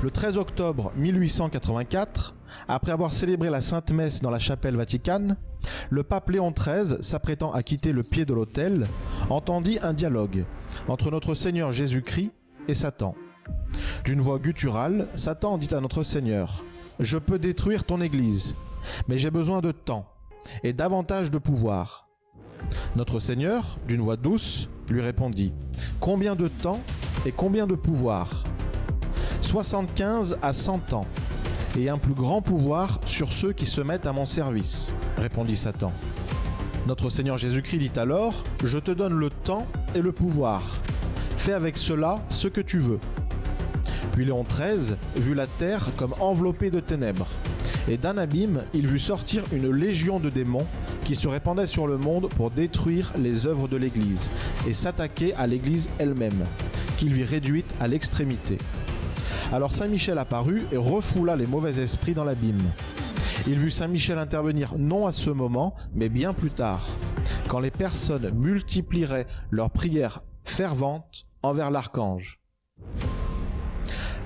Le 13 octobre 1884, après avoir célébré la Sainte Messe dans la chapelle Vaticane, le pape Léon XIII, s'apprêtant à quitter le pied de l'autel, entendit un dialogue entre notre Seigneur Jésus-Christ et Satan. D'une voix gutturale, Satan dit à notre Seigneur : « Je peux détruire ton Église, mais j'ai besoin de temps et davantage de pouvoir. » Notre Seigneur, d'une voix douce, lui répondit : « Combien de temps et combien de pouvoir ? 75 à 100 ans, et un plus grand pouvoir sur ceux qui se mettent à mon service, répondit Satan. Notre Seigneur Jésus-Christ dit alors : Je te donne le temps et le pouvoir. Fais avec cela ce que tu veux. Puis Léon XIII vit la terre comme enveloppée de ténèbres, et d'un abîme, il vit sortir une légion de démons qui se répandait sur le monde pour détruire les œuvres de l'Église et s'attaquer à l'Église elle-même, qu'il vit réduite à l'extrémité. Alors Saint Michel apparut et refoula les mauvais esprits dans l'abîme. Il vit Saint Michel intervenir non à ce moment, mais bien plus tard, quand les personnes multiplieraient leurs prières ferventes envers l'archange.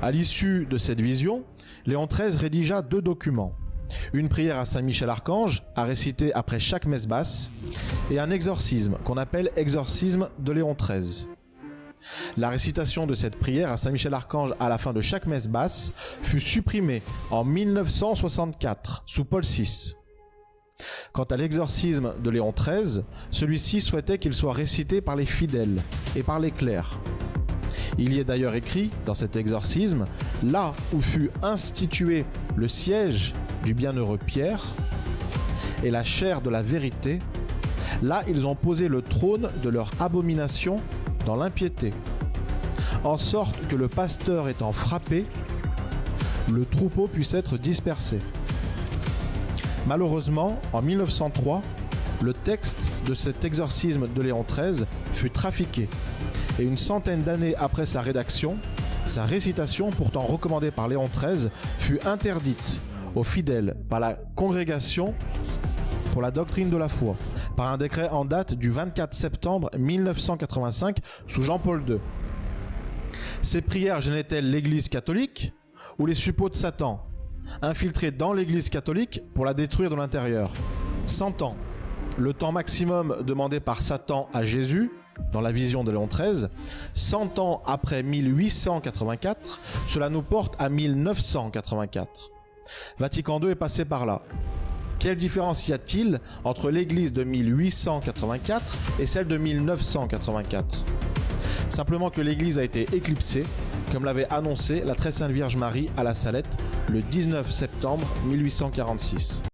À l'issue de cette vision, Léon XIII rédigea 2 documents. Une prière à Saint Michel Archange, à réciter après chaque messe basse, et un exorcisme qu'on appelle exorcisme de Léon XIII. La récitation de cette prière à Saint Michel Archange à la fin de chaque messe basse fut supprimée en 1964 sous Paul VI. Quant à l'exorcisme de Léon XIII, celui-ci souhaitait qu'il soit récité par les fidèles et par les clercs. Il y est d'ailleurs écrit dans cet exorcisme, là où fut institué le siège du bienheureux Pierre et la chaire de la vérité, là ils ont posé le trône de leur abomination dans l'impiété, en sorte que le pasteur étant frappé, le troupeau puisse être dispersé. Malheureusement, en 1903, le texte de cet exorcisme de Léon XIII fut trafiqué, et une centaine d'années après sa rédaction, sa récitation, pourtant recommandée par Léon XIII, fut interdite aux fidèles par la Congrégation pour la doctrine de la foi, par un décret en date du 24 septembre 1985 sous Jean-Paul II. Ces prières gênaient-elles l'Église catholique ou les suppôts de Satan, infiltrés dans l'Église catholique pour la détruire de l'intérieur ? 100 ans, le temps maximum demandé par Satan à Jésus, dans la vision de Léon XIII, 100 ans après 1884, cela nous porte à 1984. Vatican II est passé par là. Quelle différence y a-t-il entre l'église de 1884 et celle de 1984 ? Simplement que l'église a été éclipsée, comme l'avait annoncé la très sainte Vierge Marie à la Salette le 19 septembre 1846.